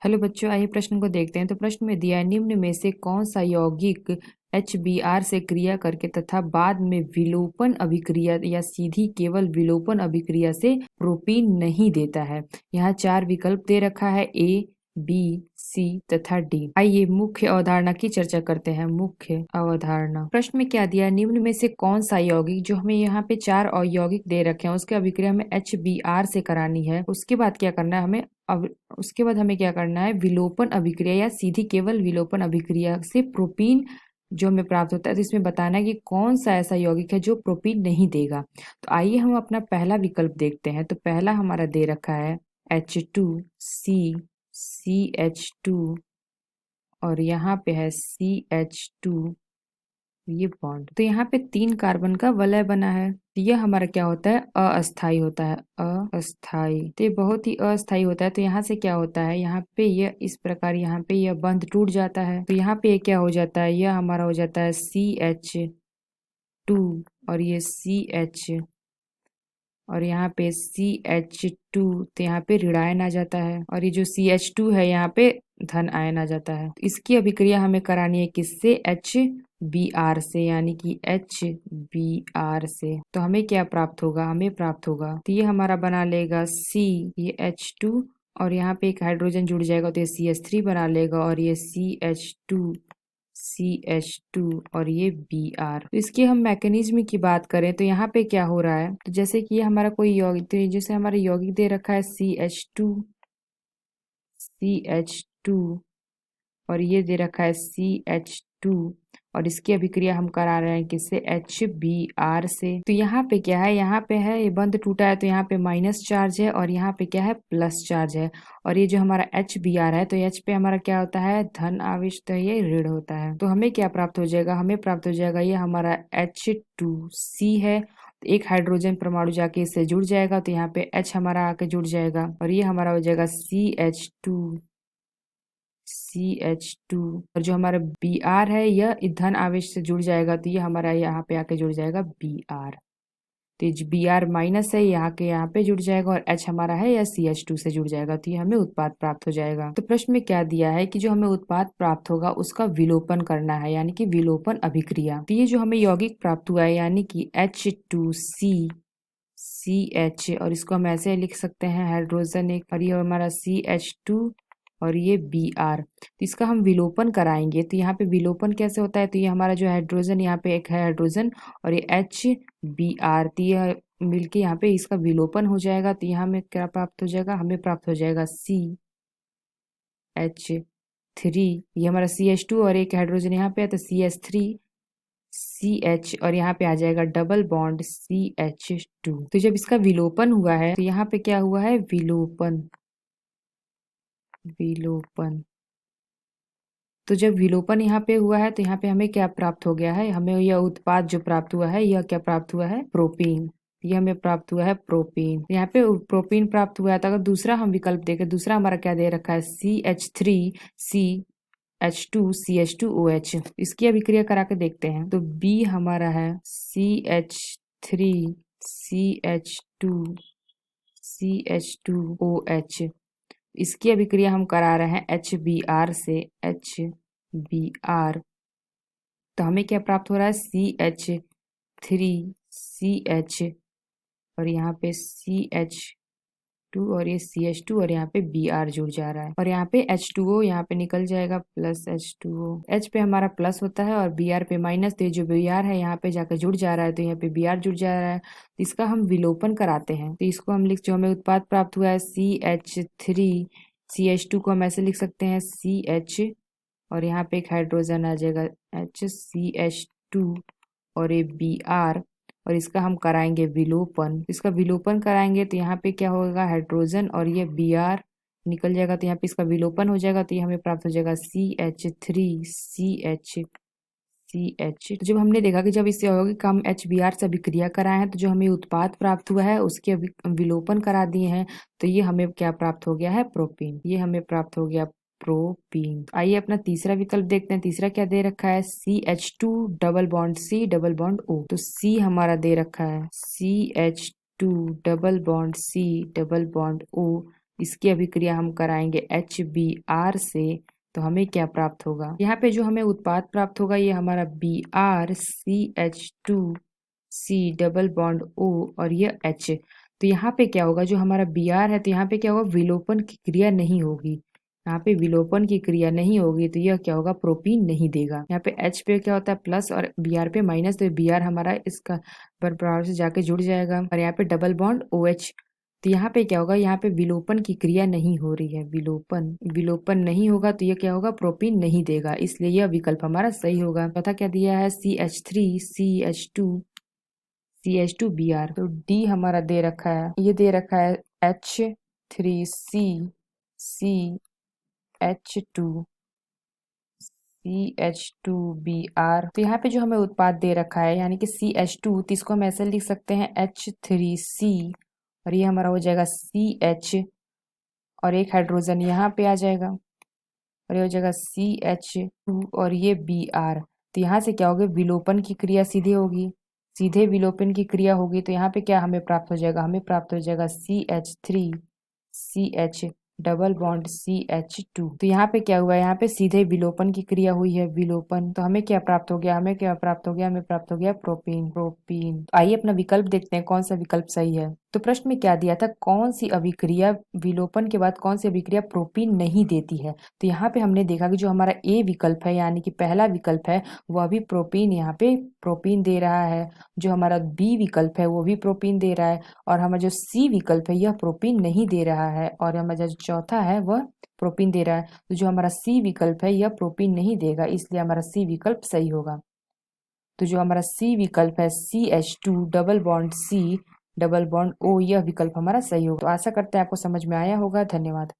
Hello बच्चों, आइए प्रश्न को देखते हैं। तो प्रश्न में दिया है, निम्न में से कौन सा यौगिक HBr से क्रिया करके तथा बाद में विलोपन अभिक्रिया या सीधी केवल विलोपन अभिक्रिया से प्रोपीन नहीं देता है। यहाँ 4 विकल्प दे रखा है, A, B, C तथा D। आइए मुख्य अवधारणा की चर्चा करते हैं। मुख्य अवधारणा, प्रश्न में क्या दिया है, निम्न में से कौन सा यौगिक, जो हमें यहाँ पे 4 यौगिक दे रखे हैं, उसके अभिक्रिया हमें HBr से करानी है। उसके बाद क्या करना है हमें, उसके बाद हमें क्या करना है, विलोपन अभिक्रिया या सीधी केवल विलोपन अभिक्रिया से प्रोपीन जो हमें प्राप्त होता है। तो इसमें बताना है कि कौन सा ऐसा यौगिक है जो प्रोपीन नहीं देगा। तो आइए हम अपना पहला विकल्प देखते हैं। तो पहला हमारा दे रखा है H2C CH2 और यहाँ पे है CH2 ये बॉन्ड। तो यहाँ पे 3 कार्बन का वलय बना है। तो यह हमारा क्या होता है, अस्थाई होता है, अस्थाई। तो ये बहुत ही अस्थाई होता है। तो यहाँ से क्या होता है, यहाँ पे यह इस प्रकार यहाँ पे यह बंध टूट जाता है। तो यहाँ पे क्या हो जाता है, यह हमारा हो जाता है CH2 और ये CH और यहाँ पे CH2। तो यहाँ पे ऋण आयन आ जाता है और ये जो CH2 है यहाँ पे धन आयन आ जाता है। तो इसकी अभिक्रिया हमें करानी है किससे, HBr से, यानी कि HBr से। तो हमें क्या प्राप्त होगा, हमें प्राप्त होगा, तो ये हमारा बना लेगा C, ये H2 और यहाँ पे एक हाइड्रोजन जुड़ जाएगा तो ये CH3 बना लेगा और ये CH2 और ये Br। तो इसके हम मैकेनिज्म की बात करें तो यहाँ पे क्या हो रहा है, तो जैसे कि ये हमारा कोई यौगिक, तो जैसे हमारा यौगिक दे रखा है CH2 और ये दे रखा है CH2 और इसकी अभिक्रिया हम करा रहे हैं किससे, HBr से। तो यहाँ पे क्या है, यहाँ पे है ये बंध टूटा है तो यहाँ पे माइनस चार्ज है और यहाँ पे क्या है, प्लस चार्ज है। और ये जो हमारा HBr है तो H पे हमारा क्या होता है, धन आवेश, तो ये ऋण होता है। तो हमें क्या प्राप्त हो जाएगा, हमें प्राप्त हो जाएगा ये हमारा H2C है। एक हाइड्रोजन परमाणु जाके इससे जुड़ जाएगा तो यहाँ पे H हमारा आके जुड़ जाएगा और ये हमारा हो जाएगा CH2 और जो हमारा Br है यह धन आवेश से जुड़ जाएगा तो ये हमारा यहाँ पे आके जुड़ जाएगा Br। तो ये Br माइनस है यहाँ के यहाँ पे जुड़ जाएगा और H हमारा है यह CH2 से जुड़ जाएगा तो ये हमें उत्पाद प्राप्त हो जाएगा। तो प्रश्न में क्या दिया है कि जो हमें उत्पाद प्राप्त होगा उसका विलोपन करना है, यानी कि विलोपन अभिक्रिया। तो ये जो हमें यौगिक प्राप्त हुआ है यानी कि H2C CH और इसको हम ऐसे लिख सकते हैं, हाइड्रोजन एक, और ये हमारा CH2 और ये Br। तो इसका हम विलोपन कराएंगे तो यहाँ पे विलोपन कैसे होता है, तो ये हमारा जो हाइड्रोजन यहाँ पे एक है हाइड्रोजन और ये HBr, तो ये मिलके यहाँ पे इसका विलोपन हो जाएगा। तो यहाँ में क्या प्राप्त हो जाएगा, हमें प्राप्त हो जाएगा CH3। ये हमारा CH2 और एक हाइड्रोजन यहाँ पे है तो CH3 CH और यहाँ पे आ जाएगा डबल बॉन्ड CH2। तो जब इसका विलोपन हुआ है तो यहाँ पे क्या हुआ है, विलोपन। तो जब विलोपन यहाँ पे हुआ है तो यहाँ पे हमें क्या प्राप्त हो गया है, हमें यह उत्पाद जो प्राप्त हुआ है यह क्या प्राप्त हुआ है, प्रोपीन। ये हमें प्राप्त हुआ है प्रोपीन। यहाँ पे प्रोपीन प्राप्त हुआ है। तो अगर दूसरा हम विकल्प देखें, दूसरा हमारा क्या दे रखा है, CH3CH2CH2OH। इसकी अभिक्रिया करा के देखते हैं। तो B हमारा है CH3CH2OH। इसकी अभिक्रिया हम करा रहे हैं HBr से, HBr। तो हमें क्या प्राप्त हो रहा है, CH3CH और यहाँ पे CH2 और ये CH2 और यहाँ पे Br जुड़ जा रहा है और यहाँ पे H2O यहाँ पे निकल जाएगा, प्लस H2O। H पे हमारा प्लस होता है और Br पे माइनस। तो ये जो Br है यहाँ पे जाकर जुड़ जा रहा है तो यहाँ पे Br जुड़ जा रहा है। तो इसका हम विलोपन कराते हैं। तो इसको हम लिख, जो हमें उत्पाद प्राप्त हुआ है CH2 को हम ऐसे लिख सकते हैं CH और यहाँ पे एक हाइड्रोजन आ जाएगा HCH2 और ये Br और इसका हम कराएंगे विलोपन। इसका विलोपन कराएंगे तो यहाँ पे क्या होगा, हाइड्रोजन और ये Br निकल जाएगा तो यहाँ पे इसका विलोपन हो जाएगा तो ये हमें प्राप्त हो जाएगा CH3CH। तो जब हमने देखा कि जब इस यौगिक का हम HBr से अभिक्रिया कराए हैं तो जो हमें उत्पाद प्राप्त हुआ है उसके विलोपन करा दिए हैं तो ये हमें क्या प्राप्त हो गया है, प्रोपीन। ये हमें प्राप्त हो गया प्रोपीन। आइए अपना तीसरा विकल्प देखते हैं। तीसरा क्या दे रखा है, CH2 double bond C double bond O। तो C हमारा दे रखा है CH2 double bond C double bond O इसकी अभिक्रिया हम कराएंगे HBr से, तो हमें क्या प्राप्त होगा? यहाँ पे जो हमें उत्पाद प्राप्त होगा ये हमारा BrCH2C डबल बॉन्ड O और ये H। तो यहाँ पे क्या होगा, जो हमारा Br है तो यहाँ पे क्या होगा, विलोपन की क्रिया नहीं होगी। यहाँ पे विलोपन की क्रिया नहीं होगी तो यह क्या होगा, प्रोपीन नहीं देगा। यहाँ पे H पे क्या होता है प्लस और Br पे माइनस, तो Br हमारा इसका बराबर से जाके जुड़ जाएगा और यहाँ पे डबल बॉन्ड OH। तो यहाँ पे क्या होगा, यहाँ पे विलोपन की क्रिया नहीं हो रही है, विलोपन नहीं होगा तो ये क्या होगा, प्रोपीन नहीं देगा, इसलिए यह विकल्प हमारा सही होगा। पता क्या दिया है, CH3CH2Br। तो डी हमारा दे रखा है, ये दे रखा है H3CCH2Br। तो यहाँ पे जो हमें उत्पाद दे रखा है यानी कि CH2, तो इसको हम ऐसे लिख सकते हैं H3C और ये हमारा हो जाएगा CH और एक हाइड्रोजन यहाँ पे आ जाएगा और ये हो जाएगा CH2 और ये Br। तो यहाँ से क्या होगा, विलोपन की क्रिया सीधे होगी, सीधे विलोपन की क्रिया होगी, तो यहाँ पे क्या हमें प्राप्त हो जाएगा, हमें प्राप्त हो जाएगा CH3CH डबल बॉन्ड CH2। तो यहाँ पे क्या हुआ, यहाँ पे सीधे विलोपन की क्रिया हुई है, विलोपन। तो हमें क्या प्राप्त हो गया, हमें प्राप्त हो गया प्रोपीन। तो आइए अपना विकल्प देखते हैं कौन सा विकल्प सही है। तो प्रश्न में क्या दिया था, कौन सी अभिक्रिया विलोपन के बाद कौन सी अभिक्रिया प्रोपीन नहीं देती है। तो यहाँ पे हमने देखा कि जो हमारा ए विकल्प है यानी कि पहला विकल्प है वह भी प्रोपीन, यहाँ पे प्रोपीन दे रहा है। जो हमारा बी विकल्प है वो भी प्रोपीन दे रहा है और हमारा जो सी विकल्प है यह प्रोपीन नहीं दे रहा है और हमारा जो चौथा है वह प्रोपीन दे रहा है। तो जो हमारा सी विकल्प है यह प्रोपीन नहीं देगा, इसलिए हमारा सी विकल्प सही होगा। तो जो हमारा सी विकल्प है CH2 double bond C double bond O, यह विकल्प हमारा सही होगा। तो आशा करते हैं आपको समझ में आया होगा। धन्यवाद।